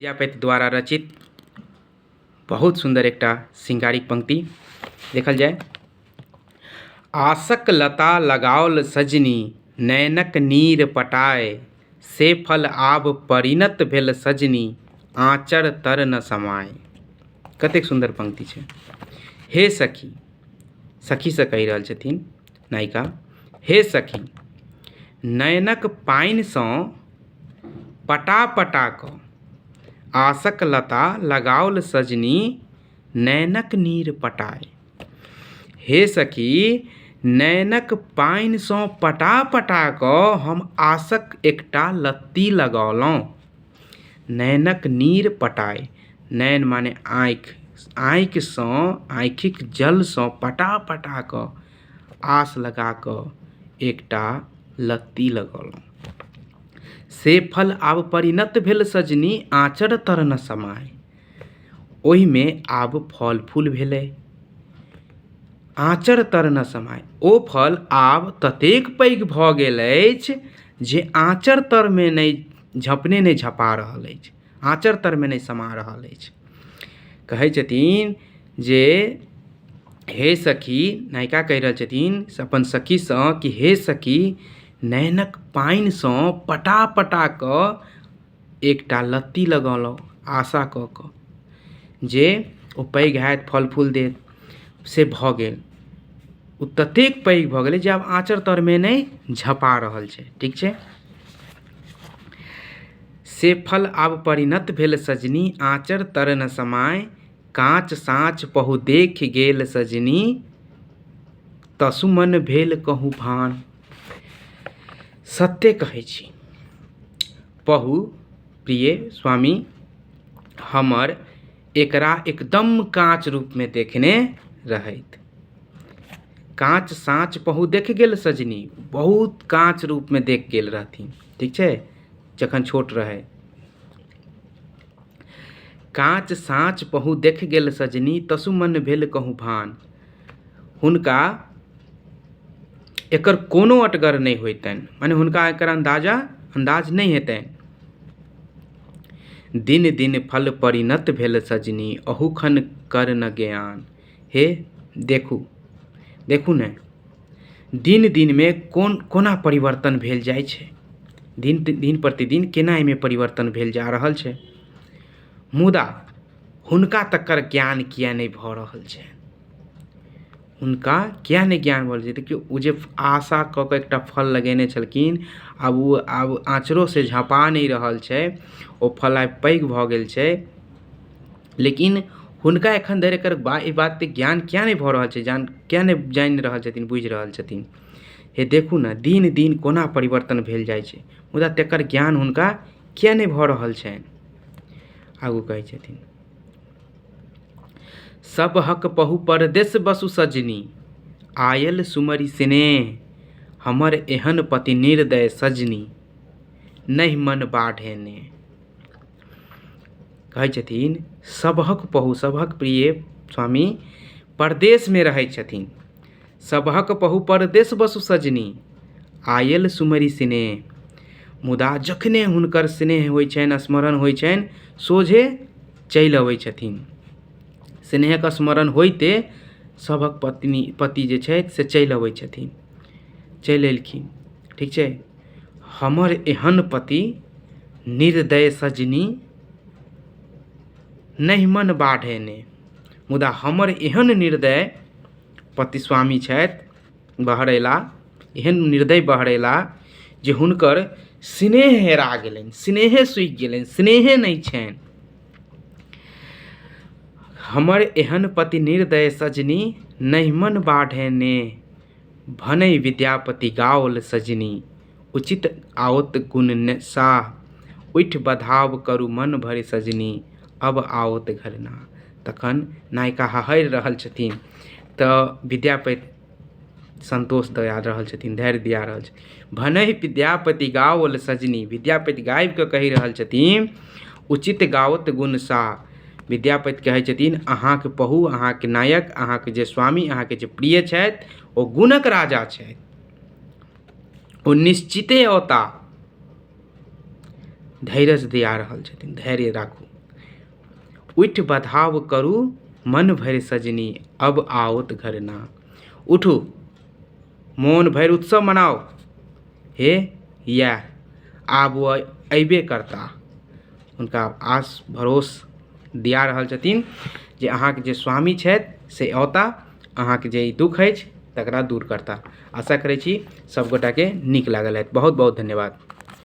विद्यापति द्वारा रचित बहुत सुंदर एकटा श्रृंगारिक पंक्ति देखल जाय। आशक लता लगाओल सजनी नैनक नीर पटाए, से फल आब परिणत भेल सजनी आँचर तर न समाय। कतेक सुंदर पंक्ति छै। हे सखी, सखी से कहि रहल छथिन नायिका, हे सखी नैनक पानि सँ पटा पटा कऽ आशक लता लगाओल सजनी नैनक नीर पटाए। हे सखी नैनक पानि सँ पटा पटा कऽ हम आशक एकटा लत्ती लगौलहुँ। नैनक नीर पटाए, नैन माने आँखि, आँखि सँ आँखिक जल सँ पटा पटा कऽ आस लगा कऽ एकटा लत्ती लगौलहुँ। से फल आब परिणत भेल सजनी आँचर तर न समाय। ओहिमे आब फल फूल भेलै, आँचर तर न समाय। ओ फल आब ततेक पैघ भऽ गेल अछि जे आँचर तरमे नहि झँपने नहि झपा रहल अछि, आँचर तरमे नहि समा रहल अछि। कहै छथिन जे हे सखी, नायिका कहि रहल छथिन अपन सखीसँ कि हे सखी नैनक पानि सँ पटा पटा कऽ एकटा लत्ती लगौलहुँ आशा कऽ कऽ जे ओ पैघ हैत, फल फूल देत। से भऽ गेल, ओ ततेक पैघ भऽ गेलै जे आब आँचर तरमे नहि झपा रहल छै। ठीक छै। से फल आब परिणत भेल सजनी आँचर तर न समाय, काँच साँच पहु देख गेल सजनी तसु मन भेल कहूँ भान। सत्य कहै छी, पहु प्रिय स्वामी हमर एकरा एकदम काँच रूपमे देखने रहैत। काँच साँच पहु देख गेल सजनी, बहुत काँच रूपमे देख गेल रहथिन। ठीक छै, जखन छोट रहै। काँच साँच पहु देख गेल सजनी तसु मन भेल कहूँ भान। हुनका एकर कोनो अटगर नहि होइतनि, माने हुनका एकर अंदाज नहीं हेतनि। दिन दिन फल परिणत भेल सजनी अहुखन कर न ज्ञान। हे देखू, देखू ने दिन दिनमे कोना परिवर्तन भेल जाइ छै, दिन प्रतिदिन केना एहिमे परिवर्तन भेल जा रहल छै। मुदा हुनका तकर ज्ञान किया नहि भऽ रहल छै, हुनका किया नहि ज्ञान भऽ रहल छै। देखियौ, ओ जे आशा कऽ कऽ एकटा फल लगेने छलखिन, आब आँचरोसँ झँपा नहि रहल छै, ओ फल आइ पैघ भऽ गेल छै, लेकिन हुनका एखन धरि एकर ई बातके ज्ञान किया नहि भऽ रहल छै, किया नहि जानि रहल छथिन, बुझि रहल छथिन। हे देखू ने दिन दिन कोना परिवर्तन भेल जाइ छै, मुदा तकर ज्ञान हुनका किया नहि भऽ रहल छनि। आगू कहै छथिन, सब हक पहु परदेस बसु सजनी आयल सुमरि स्नेह, हमर एहन पति निर्दय सजनी नहि मन बाढ़ेने। कहै छथिन सबहक पहु, सबहक प्रिय स्वामी परदेशमे रहै छथिन। सबहक पहु परदेस बसु सजनी आयल सुमरि स्नेह, मुदा जखने हुनकर स्नेह होइ छनि, स्मरण होइ छनि, सोझे चलि अबै छथिन। स्नेहक स्मरण होइते सभक पति जे छथि से चलि अबै छथिन, चलि एलखिन। ठीक छै। हमर एहन पति निर्दय सजनी नहि मन बाढ़ेने, मुदा हमर एहन निर्दय पति स्वामी छथि बहरैला, एहन निर्दय बहरैला जे हुनकर स्नेह हेरा गेलनि, स्नेहे सुखि गेलनि, स्नेहे नहि छनि। हमर एहन पति निर्दय सजनी नहि मन बाढ़ेने, भनै विद्यापति गाओल सजनी उचित आओत गुण साह, उठि बधाव करू मन भरि सजनी अब आओत घर ना। तखन नायिका हहरि रहल छथिन तऽ विद्यापति संतोष दया रहल छथिन, धैर्य दिया रहल छथिन। भनै विद्यापति गाओल सजनी, विद्यापति गाबि कऽ कहि रहल छथिन उचित गाओत गुण साह। विद्यापति कहै छथिन अहाँके पहु, अहाँके नायक, अहाँके जे स्वामी, अहाँके जे प्रिय छथि ओ गुणक राजा छथि, ओ निश्चिते औता। धैर्य दिया रहल छथिन, धैर्य राखू। उठ बधाव करू मन भरि सजनी अब आओत घर ना। उठू, मोन भरि उत्सव मनाओ, हे या आब वो अयबे करता। हुनका आस भरोस दिया रहल छथिन जे अहाँके जे स्वामी छथि से औता, अहाँके जे दुख अछि तकरा दूर करता। आशा करै छी सब गोटाके नीक लागल हैत। बहुत बहुत धन्यवाद।